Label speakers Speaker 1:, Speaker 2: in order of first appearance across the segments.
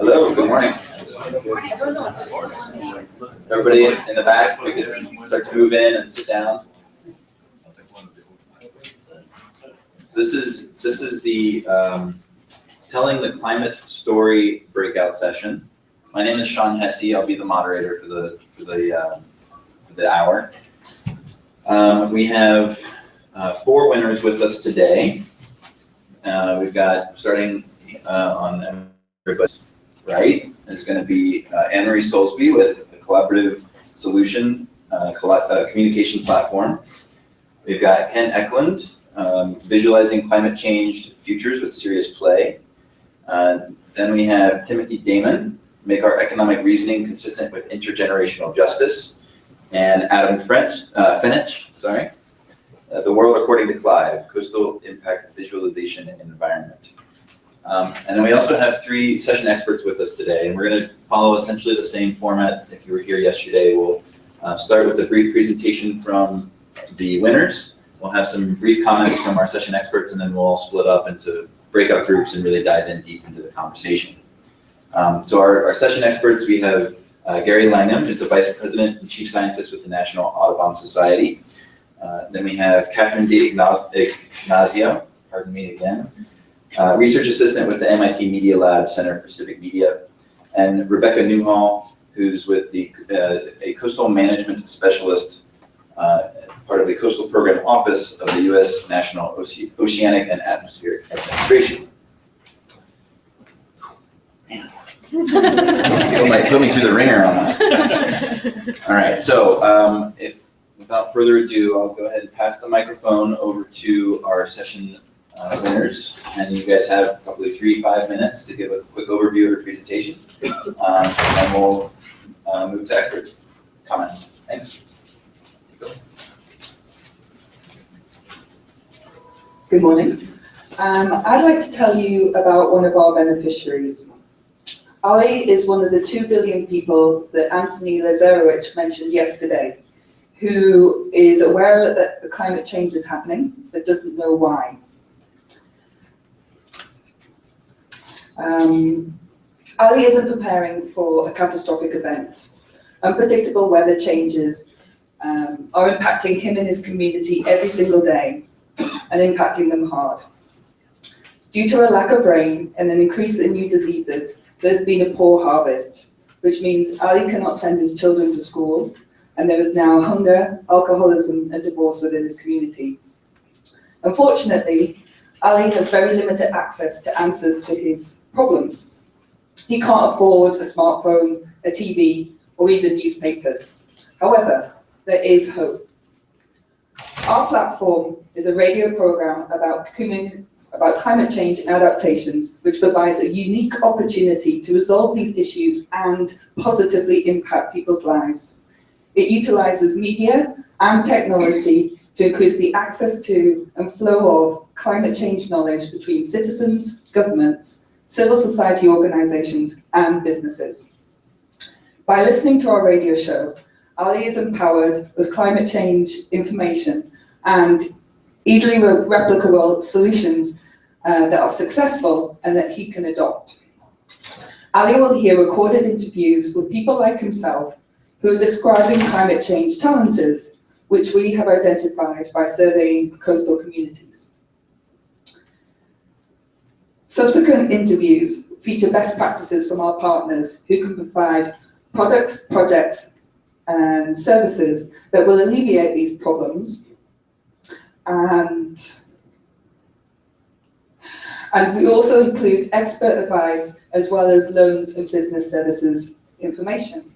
Speaker 1: Hello, good morning. Everybody in the back, we can start to move in and sit down. So this is the Telling the Climate Story breakout session. My name is Sean Hesse. I'll be the moderator for the hour. We have 4 winners with us today. We've got, starting on everybody's right, is going to be Anne-Marie Soulsby with a collaborative solution communication platform. We've got Ken Eklund, visualizing climate change futures with serious play. Then we have timdamon, make our economic reasoning consistent with intergenerational justice. And Adam Finich, the world according to CLIVE, coastal impact visualization and environment. And then we also have 3 session experts with us today, and we're going to follow essentially the same format. If you were here yesterday, we'll start with a brief presentation from the winners. We'll have some brief comments from our session experts, and then we'll all split up into breakout groups and really dive in deep into the conversation. So our session experts, we have Gary Langham, who's the Vice President and Chief Scientist with the National Audubon Society. Then we have Catherine D'Ignazio, pardon me again, Research Assistant with the MIT Media Lab Center for Civic Media, and Rebecca Newhall, who's with a Coastal Management Specialist, part of the Coastal Program Office of the U.S. National Oceanic and Atmospheric Administration. Put me through the ringer on that. All right, so without further ado, I'll go ahead and pass the microphone over to our session winners, and you guys have probably 3-5 minutes to give a quick overview of your presentation, and we'll move to expert comments. Thanks.
Speaker 2: Good morning. I'd like to tell you about one of our beneficiaries. Ali is one of the 2 billion people that Anthony Lazarowicz mentioned yesterday, who is aware that the climate change is happening, but doesn't know why. Ali isn't preparing for a catastrophic event. Unpredictable weather changes are impacting him and his community every single day, and impacting them hard. Due to a lack of rain and an increase in new diseases, there's been a poor harvest, which means Ali cannot send his children to school, and there is now hunger, alcoholism, and divorce within his community. Unfortunately, Ali has very limited access to answers to his problems. He can't afford a smartphone, a TV, or even newspapers. However, there is hope. Our platform is a radio program about climate change and adaptations, which provides a unique opportunity to resolve these issues and positively impact people's lives. It utilizes media and technology to increase the access to and flow of climate change knowledge between citizens, governments, civil society organizations, and businesses. By listening to our radio show, Ali is empowered with climate change information and easily replicable solutions that are successful and that he can adopt. Ali will hear recorded interviews with people like himself who are describing climate change challenges, which we have identified by surveying coastal communities. Subsequent interviews feature best practices from our partners who can provide products, projects, and services that will alleviate these problems. And we also include expert advice as well as loans and business services information.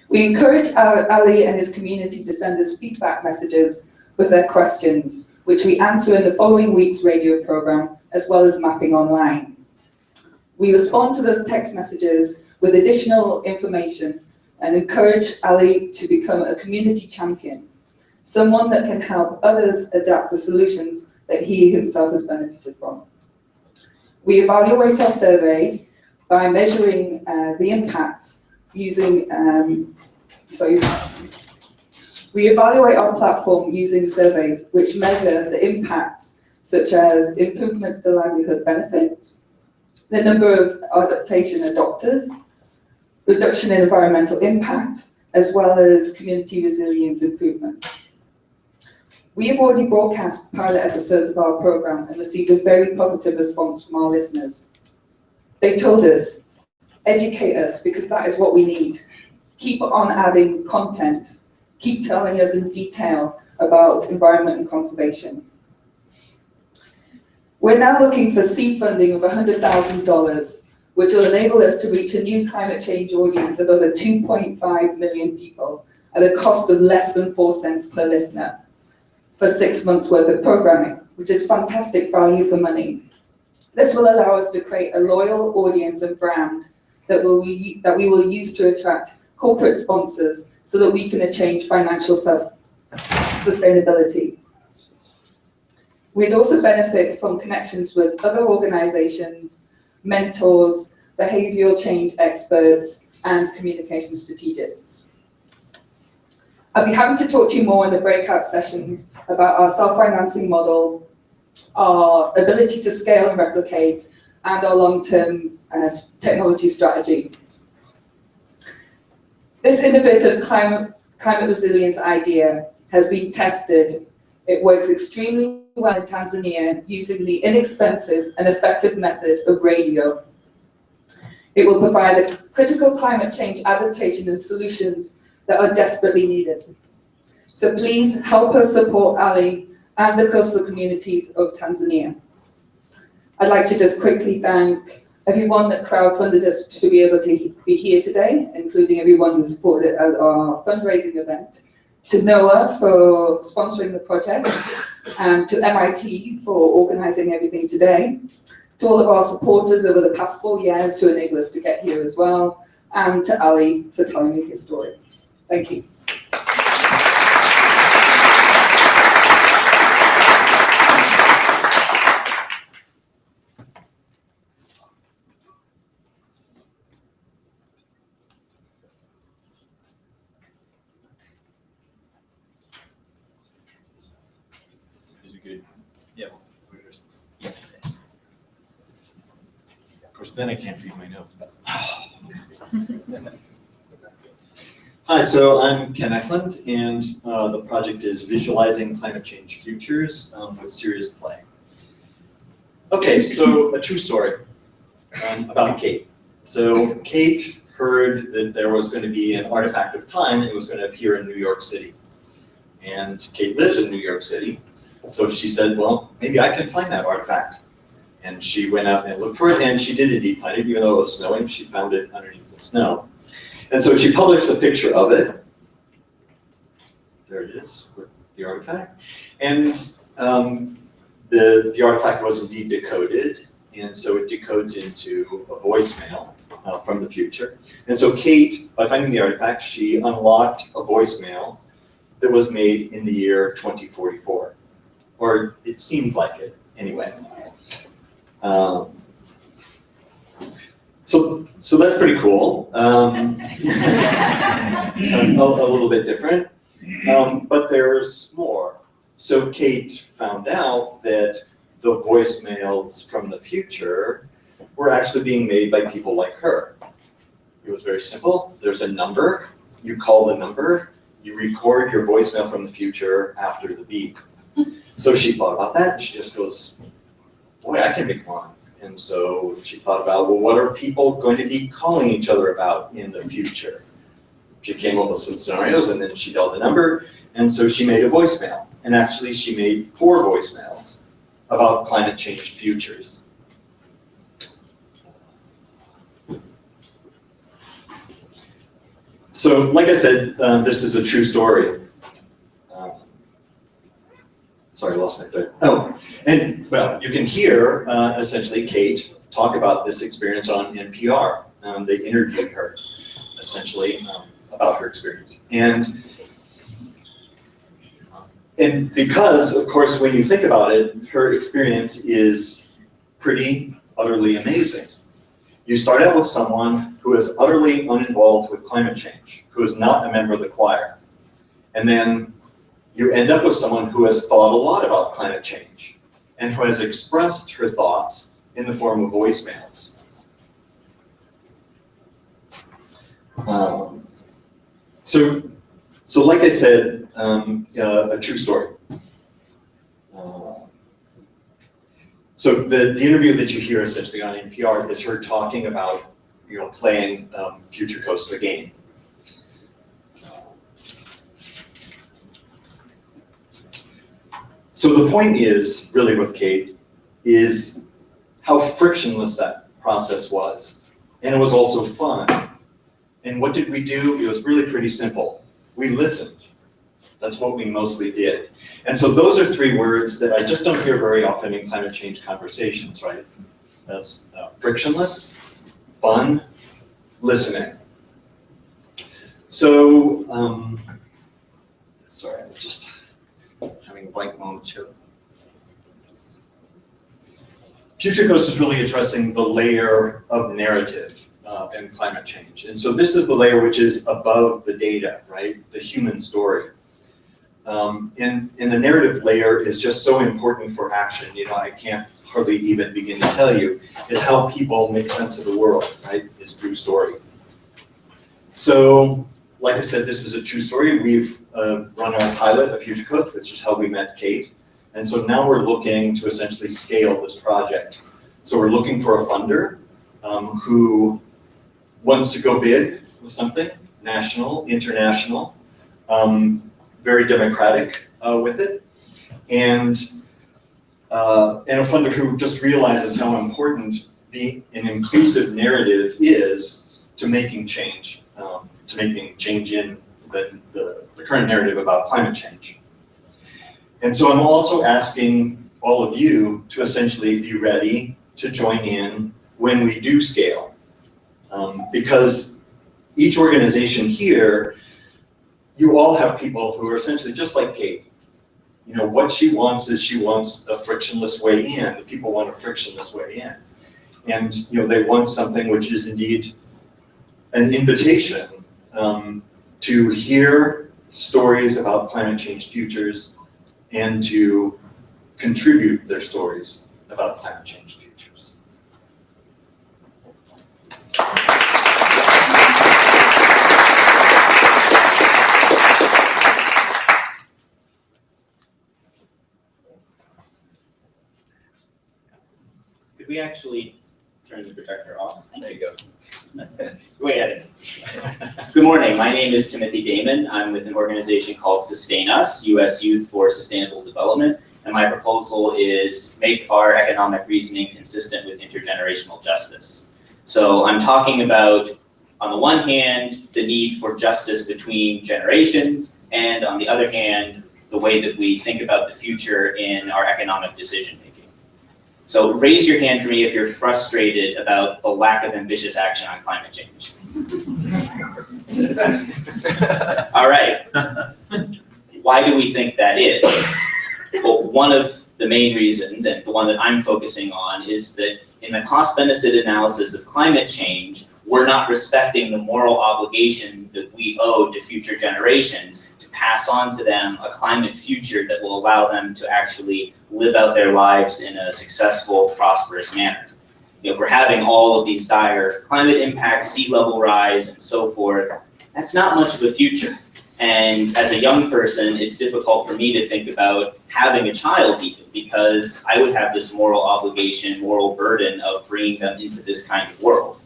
Speaker 2: We encourage Ali and his community to send us feedback messages with their questions, which we answer in the following week's radio program, as well as mapping online. We respond to those text messages with additional information and encourage Ali to become a community champion, someone that can help others adapt the solutions that he himself has benefited from. We evaluate our survey by measuring the impacts using, we evaluate our platform using surveys which measure the impacts such as improvements to livelihood benefits, the number of adaptation adopters, reduction in environmental impact, as well as community resilience improvement. We have already broadcast pilot episodes of our program and received a very positive response from our listeners. They told us, educate us because that is what we need. Keep on adding content. Keep telling us in detail about environment and conservation. We're now looking for seed funding of $100,000, which will enable us to reach a new climate change audience of over 2.5 million people at a cost of less than 4 cents per listener for 6 months worth of programming, which is fantastic value for money. This will allow us to create a loyal audience and brand that we will use to attract corporate sponsors so that we can achieve financial sustainability. We'd also benefit from connections with other organizations, mentors, behavioral change experts, and communication strategists. I'll be happy to talk to you more in the breakout sessions about our self-financing model, our ability to scale and replicate, and our long-term technology strategy. This innovative climate resilience idea has been tested. It works extremely well in Tanzania using the inexpensive and effective method of radio. It will provide the critical climate change adaptation and solutions that are desperately needed. So please help us support Ali and the coastal communities of Tanzania. I'd like to just quickly thank everyone that crowdfunded us to be able to be here today, including everyone who supported at our fundraising event, to NOAA for sponsoring the project, and to MIT for organizing everything today, to all of our supporters over the past 4 years to enable us to get here as well, and to Ali for telling me his story. Thank you.
Speaker 3: Of course, then I can't read my notes. Hi, so I'm Ken Eklund, and the project is Visualizing Climate Change Futures with Serious Play. Okay, so a true story about Kate. So Kate heard that there was going to be an artifact of time. It was going to appear in New York City. And Kate lives in New York City. So she said, well, maybe I can find that artifact. And she went out and looked for it, and she did indeed find it. Even though it was snowing, she found it underneath the snow. And so she published a picture of it. There it is, with the artifact. And the artifact was indeed decoded, and so it decodes into a voicemail from the future. And so Kate, by finding the artifact, she unlocked a voicemail that was made in the year 2044. Or it seemed like it, anyway. So that's pretty cool. A little bit different, but there's more. So Kate found out that the voicemails from the future were actually being made by people like her. It was very simple. There's a number. You call the number. You record your voicemail from the future after the beep. So she thought about that, and she just goes, boy, I can make one. And so she thought about, well, what are people going to be calling each other about in the future? She came up with some scenarios, and then she dialed the number, and so she made a voicemail. And actually, she made 4 voicemails about climate change futures. So, like I said, this is a true story. Sorry, I lost my thread. Oh, and well, you can hear essentially Kate talk about this experience on NPR. They interviewed her essentially about her experience. And because, of course, when you think about it, her experience is pretty utterly amazing. You start out with someone who is utterly uninvolved with climate change, who is not a member of the choir. And then you end up with someone who has thought a lot about climate change and who has expressed her thoughts in the form of voicemails. So like I said, a true story. So the interview that you hear essentially on NPR is her talking about, playing FutureCoast, the game. So the point is, really with Kate, is how frictionless that process was. And it was also fun. And what did we do? It was really pretty simple. We listened. That's what we mostly did. And so those are three words that I just don't hear very often in climate change conversations, right? That's frictionless, fun, listening. So, sorry, I'm just having blank moments here. FutureCoast is really addressing the layer of narrative in climate change. And so this is the layer which is above the data, right? The human story. And the narrative layer is just so important for action. I can't hardly even begin to tell you, is how people make sense of the world, right? It's through story. So, like I said, this is a true story. We've run our pilot of FutureCoast, which is how we met Kate. And so now we're looking to essentially scale this project. So we're looking for a funder who wants to go big with something, national, international, very democratic with it, and a funder who just realizes how important an inclusive narrative is to making change, in the current narrative about climate change. And so I'm also asking all of you to essentially be ready to join in when we do scale. Because each organization here, you all have people who are essentially just like Kate. What she wants is she wants a frictionless way in. The people want a frictionless way in. And they want something which is indeed an invitation to hear stories about climate change futures and to contribute their stories about climate change futures.
Speaker 4: Could we actually turn the projector off?
Speaker 1: There you go.
Speaker 4: Wait at it. Good morning, my name is Timothy Damon. I'm with an organization called Sustain Us, U.S. Youth for Sustainable Development, and my proposal is make our economic reasoning consistent with intergenerational justice. So I'm talking about, on the one hand, the need for justice between generations, and on the other hand, the way that we think about the future in our economic decision making. So raise your hand for me if you're frustrated about the lack of ambitious action on climate change. All right. Why do we think that is? Well, one of the main reasons, and the one that I'm focusing on, is that in the cost-benefit analysis of climate change, we're not respecting the moral obligation that we owe to future generations to pass on to them a climate future that will allow them to actually live out their lives in a successful, prosperous manner. If we're having all of these dire climate impacts, sea level rise, and so forth, that's not much of a future. And as a young person, it's difficult for me to think about having a child even, because I would have this moral obligation, moral burden of bringing them into this kind of world.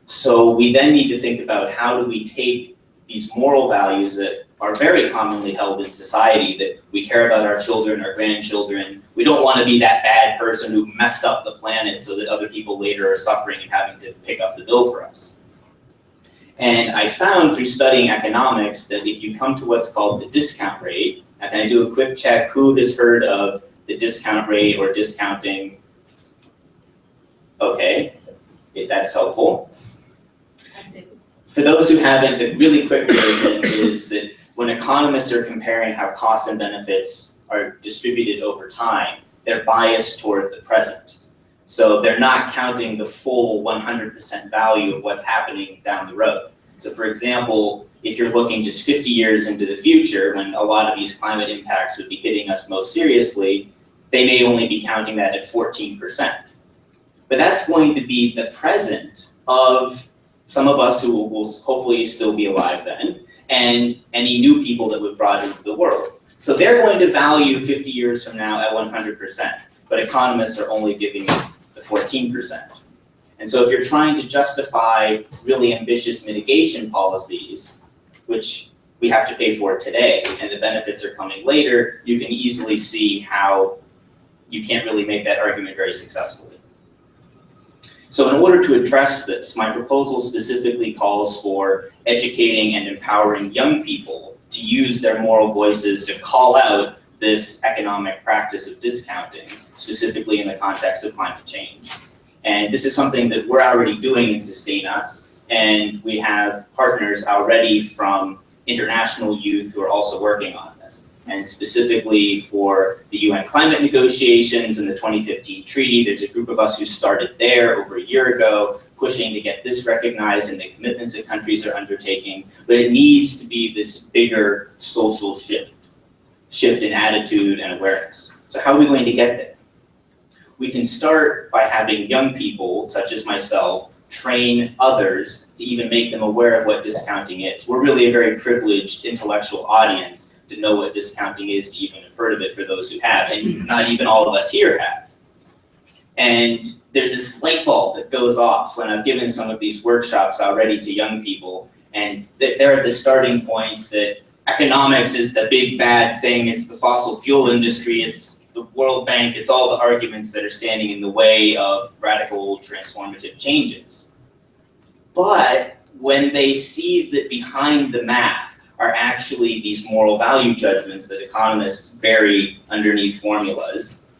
Speaker 4: So we then need to think about how do we take these moral values that are very commonly held in society, that we care about our children, our grandchildren. We don't want to be that bad person who messed up the planet so that other people later are suffering and having to pick up the bill for us. And I found through studying economics that if you come to what's called the discount rate, and can I do a quick check, who has heard of the discount rate or discounting? Okay, if that's helpful. For those who haven't, the really quick version is that when economists are comparing how costs and benefits are distributed over time, they're biased toward the present. So they're not counting the full 100% value of what's happening down the road. So for example, if you're looking just 50 years into the future, when a lot of these climate impacts would be hitting us most seriously, they may only be counting that at 14%. But that's going to be the present of some of us who will hopefully still be alive then, and any new people that we've brought into the world. So they're going to value 50 years from now at 100%, but economists are only giving it the 14%. And so if you're trying to justify really ambitious mitigation policies, which we have to pay for today, and the benefits are coming later, you can easily see how you can't really make that argument very successfully. So in order to address this, my proposal specifically calls for educating and empowering young people to use their moral voices to call out this economic practice of discounting, specifically in the context of climate change. And this is something that we're already doing in Sustain Us, and we have partners already from international youth who are also working on this. And specifically for the UN climate negotiations and the 2015 treaty, there's a group of us who started there over a year ago, pushing to get this recognized in the commitments that countries are undertaking. But it needs to be this bigger social shift in attitude and awareness. So how are we going to get there? We can start by having young people, such as myself, train others to even make them aware of what discounting is. We're really a very privileged intellectual audience to know what discounting is, to even have heard of it for those who have, and not even all of us here have. And there's this light bulb that goes off when I've given some of these workshops already to young people, and they're at the starting point that economics is the big bad thing, it's the fossil fuel industry, it's the World Bank, it's all the arguments that are standing in the way of radical transformative changes. But when they see that behind the math are actually these moral value judgments that economists bury underneath formulas,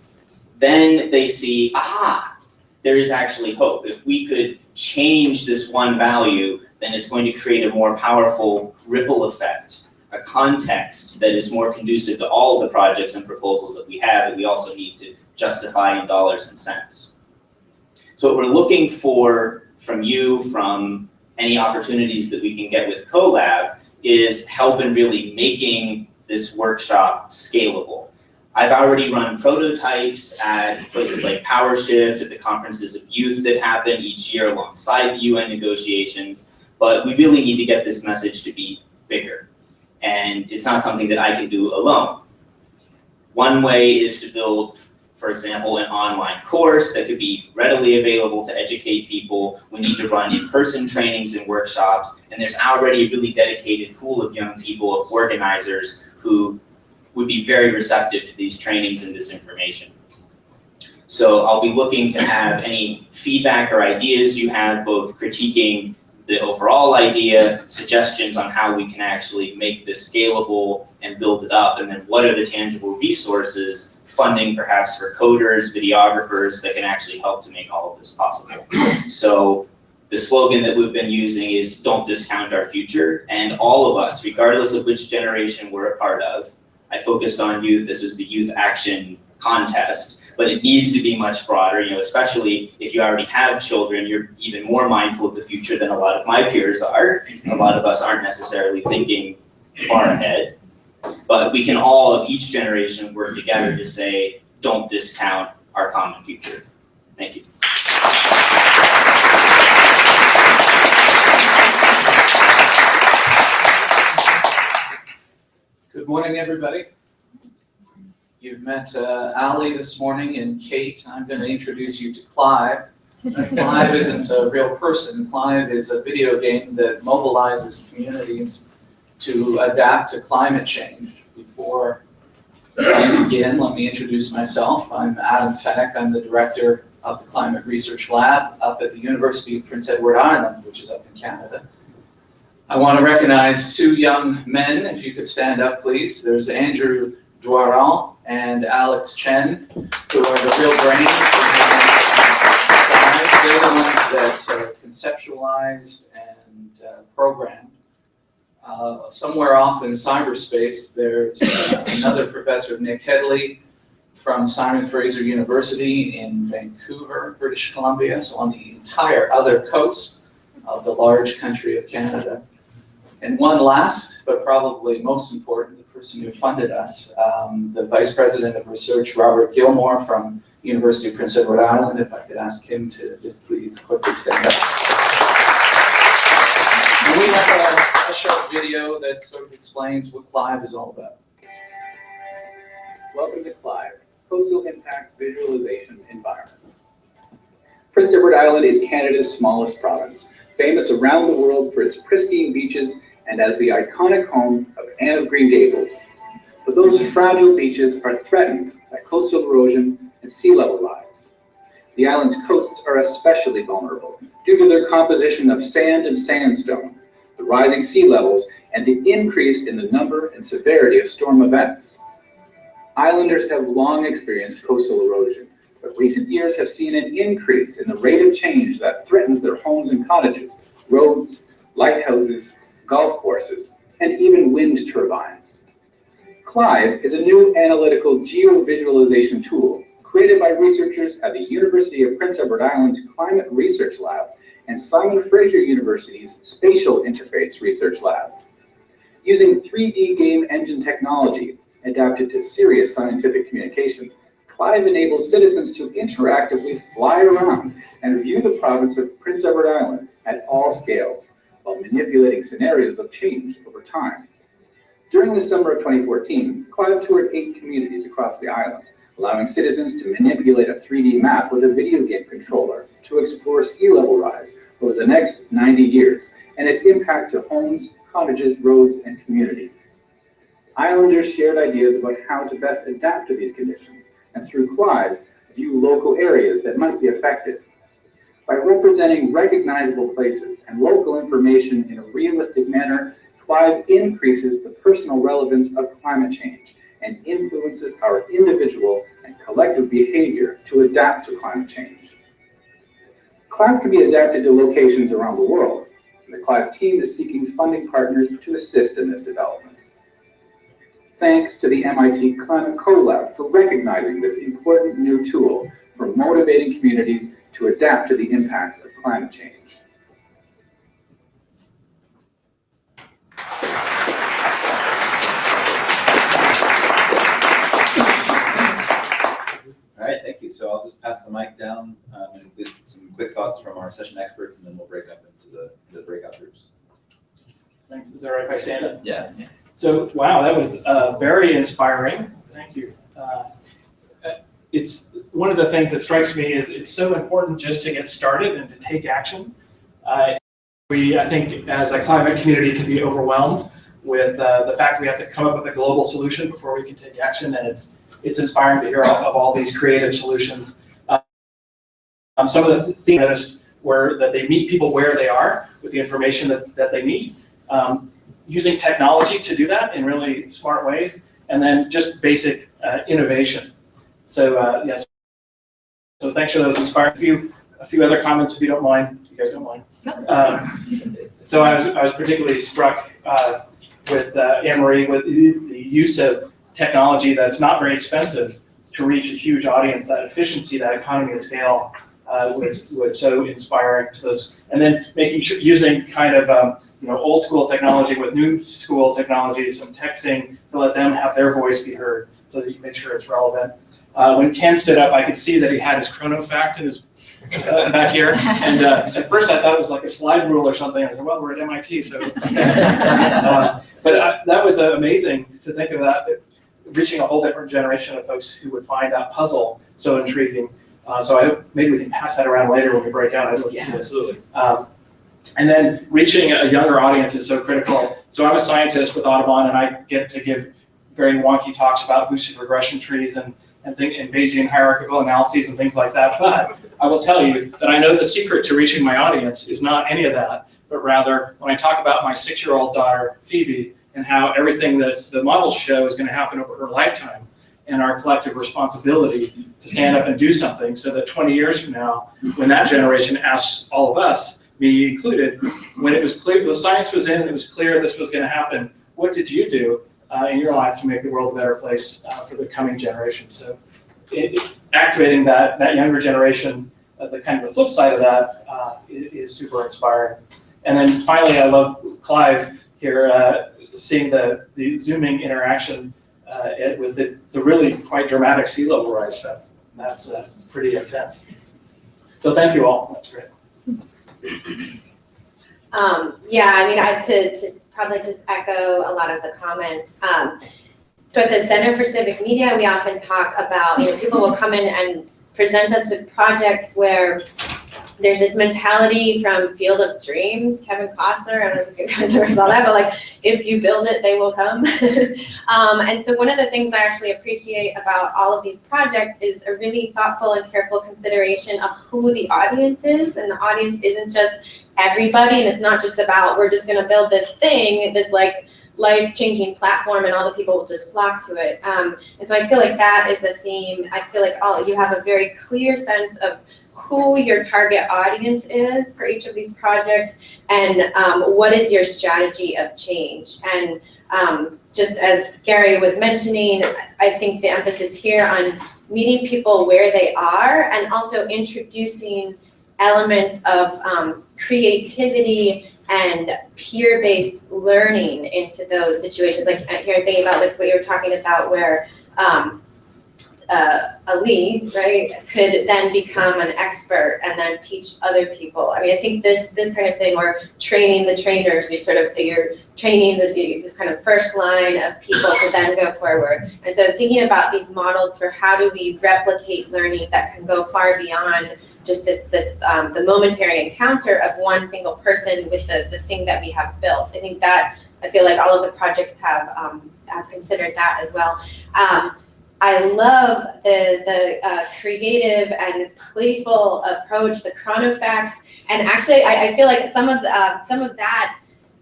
Speaker 4: then they see, aha, there is actually hope. If we could change this one value, then it's going to create a more powerful ripple effect, a context that is more conducive to all of the projects and proposals that we have that we also need to justify in dollars and cents. So what we're looking for from you, from any opportunities that we can get with CoLab, is help in really making this workshop scalable. I've already run prototypes at places like PowerShift, at the conferences of youth that happen each year alongside the UN negotiations, but we really need to get this message to be bigger. And it's not something that I can do alone. One way is to build, for example, an online course that could be readily available to educate people. We need to run in-person trainings and workshops, and there's already a really dedicated pool of young people, of organizers, who would be very receptive to these trainings and this information. So I'll be looking to have any feedback or ideas you have, both critiquing the overall idea, suggestions on how we can actually make this scalable and build it up, and then what are the tangible resources, funding perhaps for coders, videographers that can actually help to make all of this possible. So the slogan that we've been using is "Don't discount our future," and all of us, regardless of which generation we're a part of. I focused on youth. This was the Youth Action Contest, but it needs to be much broader, especially if you already have children, you're even more mindful of the future than a lot of my peers are. A lot of us aren't necessarily thinking far ahead, but we can all, of each generation, work together to say, don't discount our common future. Thank you.
Speaker 5: Good morning, everybody. You've met Ali this morning and Kate. I'm going to introduce you to CLIVE. CLIVE isn't a real person. CLIVE is a video game that mobilizes communities to adapt to climate change. Before I begin, let me introduce myself. I'm Adam Fennick. I'm the director of the Climate Research Lab up at the University of Prince Edward Island, which is up in Canada. I want to recognize two young men, if you could stand up, please. There's Andrew Dwaral and Alex Chen, who are the real brains. They're the ones that conceptualized and programmed. Somewhere off in cyberspace, there's another professor, Nick Headley, from Simon Fraser University in Vancouver, British Columbia, so on the entire other coast of the large country of Canada. And one last, but probably most important, the person who funded us, the Vice President of Research, Robert Gilmore from University of Prince Edward Island. If I could ask him to just please quickly stand up. we have a short video that sort of explains what CLIVE is all about.
Speaker 6: Welcome to CLIVE, Coastal Impact Visualization Environments. Prince Edward Island is Canada's smallest province, famous around the world for its pristine beaches and as the iconic home of Anne of Green Gables. But those fragile beaches are threatened by coastal erosion and sea level rise. The island's coasts are especially vulnerable due to their composition of sand and sandstone, the rising sea levels, and the increase in the number and severity of storm events. Islanders have long experienced coastal erosion, but recent years have seen an increase in the rate of change that threatens their homes and cottages, roads, lighthouses, golf courses, and even wind turbines. CLIVE is a new analytical geovisualization tool created by researchers at the University of Prince Edward Island's Climate Research Lab and Simon Fraser University's Spatial Interface Research Lab. Using 3D game engine technology adapted to serious scientific communication, CLIVE enables citizens to interactively fly around and view the province of Prince Edward Island at all scales, while manipulating scenarios of change over time. During the summer of 2014, CLIVE toured 8 communities across the island, allowing citizens to manipulate a 3D map with a video game controller to explore sea level rise over the next 90 years and its impact to homes, cottages, roads, and communities. Islanders shared ideas about how to best adapt to these conditions, and through CLIVE, view local areas that might be affected. By representing recognizable places and local information in a realistic manner, CLIVE increases the personal relevance of climate change and influences our individual and collective behavior to adapt to climate change. CLIVE can be adapted to locations around the world, and the CLIVE team is seeking funding partners to assist in this development. Thanks to the MIT Climate CoLab for recognizing this important new tool for motivating communities to adapt to the impacts of climate change.
Speaker 1: All right, thank you. So I'll just pass the mic down and with some quick thoughts from our session experts, and then we'll break up into the breakout groups.
Speaker 7: Thanks. Is that right if I stand up?
Speaker 1: Yeah.
Speaker 7: So, wow, that was very inspiring. Thank you. It's one of the things that strikes me is it's so important just to get started and to take action. I think, as a climate community, can be overwhelmed with the fact that we have to come up with a global solution before we can take action, and it's inspiring to hear of all these creative solutions. Some of the themes were that they meet people where they are with the information that they need. Using technology to do that in really smart ways, and then just basic innovation. So yes, so thanks for those inspiring. A few other comments, if you don't mind. You guys don't mind? So I was particularly struck with Anne-Marie with the use of technology that's not very expensive to reach a huge audience. That efficiency, that economy of scale, was so inspiring to those. And then using kind of old school technology with new school technology, some texting to let them have their voice be heard, so that you make sure it's relevant. When Ken stood up, I could see that he had his chronofact in his back here, and at first I thought it was like a slide rule or something. I said, well, we're at MIT, so. But that was amazing to think of that, reaching a whole different generation of folks who would find that puzzle so intriguing. So I hope maybe we can pass that around later when we break out. I'd love to see it. Absolutely. And then reaching a younger audience is so critical. So I'm a scientist with Audubon, and I get to give very wonky talks about boosted regression trees and Bayesian hierarchical analyses and things like that. But I will tell you that I know the secret to reaching my audience is not any of that, but rather when I talk about my 6-year-old daughter, Phoebe, and how everything that the models show is going to happen over her lifetime, and our collective responsibility to stand up and do something, so that 20 years from now, when that generation asks all of us, me included, when it was clear, the science was in, and it was clear this was going to happen, what did you do in your life to make the world a better place for the coming generation? So activating that younger generation, the kind of the flip side of that is super inspiring. And then finally, I love CLIVE here, seeing the zooming interaction with the really quite dramatic sea level rise stuff. That's pretty intense. So thank you all. That's great.
Speaker 8: Yeah, I mean, to probably just echo a lot of the comments. So at the Center for Civic Media, we often talk about, people will come in and present us with projects where there's this mentality from Field of Dreams, Kevin Costner, I don't know if you guys ever saw that, but like, if you build it, they will come. And so one of the things I actually appreciate about all of these projects is a really thoughtful and careful consideration of who the audience is, and the audience isn't just everybody, and it's not just about, we're just gonna build this thing, this like life-changing platform and all the people will just flock to it. And so I feel like that is a theme. I feel like you have a very clear sense of who your target audience is for each of these projects, and what is your strategy of change. And just as Gary was mentioning, I think the emphasis here on meeting people where they are, and also introducing elements of creativity and peer-based learning into those situations. Like here I'm thinking about like what you were talking about, where Ali, right, could then become an expert and then teach other people. I mean, I think this kind of thing, or training the trainers, you're training this kind of first line of people to then go forward. And so thinking about these models for how do we replicate learning that can go far beyond just the momentary encounter of one single person with the thing that we have built. I think that, I feel like all of the projects have considered that as well. I love the creative and playful approach, the chronofacts, and actually I feel like some of that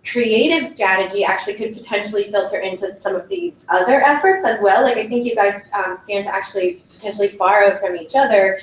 Speaker 8: creative strategy actually could potentially filter into some of these other efforts as well. Like I think you guys stand to actually potentially borrow from each other.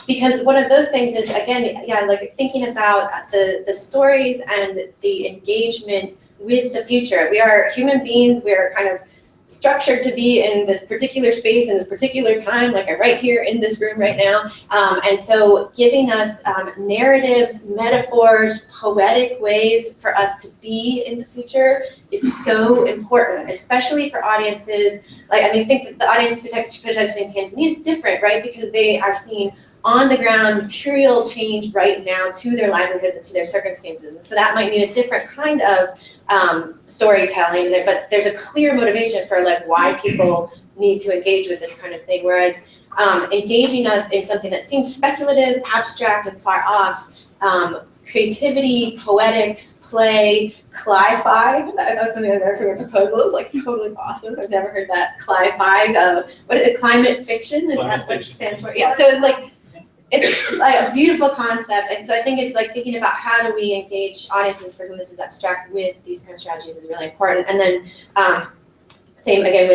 Speaker 8: Because one of those things is, again, yeah, like thinking about the stories and the engagement with the future. We are human beings, we are kind of structured to be in this particular space in this particular time, like I'm right here in this room right now. And so giving us narratives, metaphors, poetic ways for us to be in the future is so important, especially for audiences. Like, I mean, think that the audience potentially in Tanzania is different, right? Because they are seeing on the ground material change right now to their livelihoods and to their circumstances. And so that might need a different kind of storytelling, but there's a clear motivation for like why people need to engage with this kind of thing. Whereas engaging us in something that seems speculative, abstract, and far off, creativity, poetics, play, CLIVE, that was something I've never heard of proposals, like totally awesome. I've never heard that. CLIVE, what is it, climate fiction? Is that what it stands for? Yeah, so it's like, it's like a beautiful concept, and so I think it's like thinking about how do we engage audiences for whom this is abstract with these kind of strategies is really important. And then same again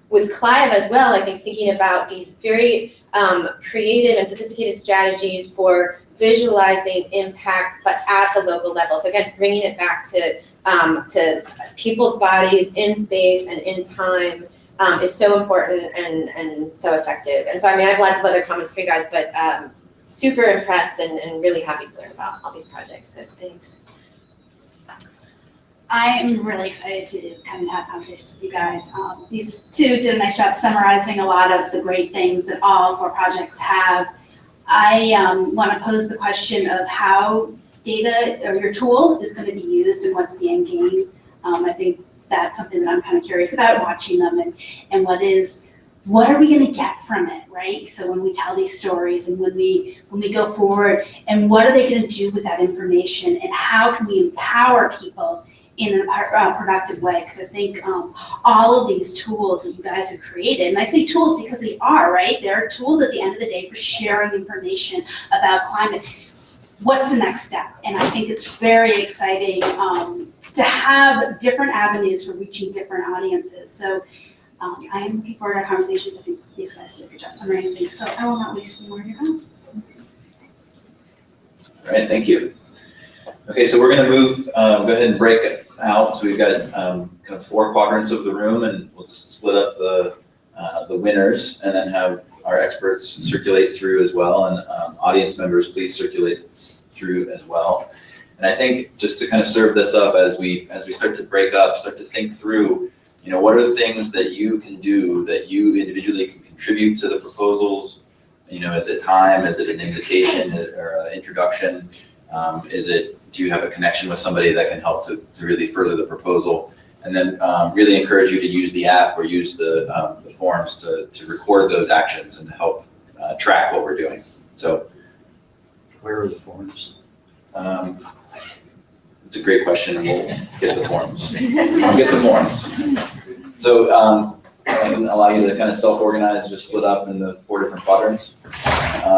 Speaker 8: with CLIVE as well. I think thinking about these very creative and sophisticated strategies for visualizing impact, but at the local level. So again, bringing it back to people's bodies in space and in time. Is so important and so effective. And so, I mean, I have lots of other comments for you guys, but super impressed and really happy to learn about all these projects, so thanks.
Speaker 9: I am really excited to come and have conversations with you guys. These two did a nice job summarizing a lot of the great things that all 4 projects have. I want to pose the question of how data or your tool is going to be used and what's the end game. I think that's something that I'm kind of curious about, watching them, and what are we going to get from it, right? So when we tell these stories and when we go forward, and what are they going to do with that information, and how can we empower people in a productive way? Because I think all of these tools that you guys have created, and I say tools because they are, right? They're tools at the end of the day for sharing information about climate. What's the next step? And I think it's very exciting to have different avenues for reaching different audiences. So I am looking forward to our conversations. I think these guys did a good job summarizing, so I will not waste any more of your time.
Speaker 1: All right, thank you. Okay, so we're going to move, go ahead and break it out. So we've got kind of 4 quadrants of the room, and we'll just split up the winners and then have our experts circulate through as well, and audience members, please circulate through as well. And I think just to kind of serve this up as we start to break up, start to think through, what are the things that you can do that you individually can contribute to the proposals? Is it time? Is it an invitation or an introduction? Do you have a connection with somebody that can help to really further the proposal? And then really encourage you to use the app or use the forums to record those actions and to help track what we're doing. So,
Speaker 10: where are the forums?
Speaker 1: It's a great question, and we'll get the forums. I'll get the forums. So I can allow you to kind of self-organize, just split up in the 4 different quadrants.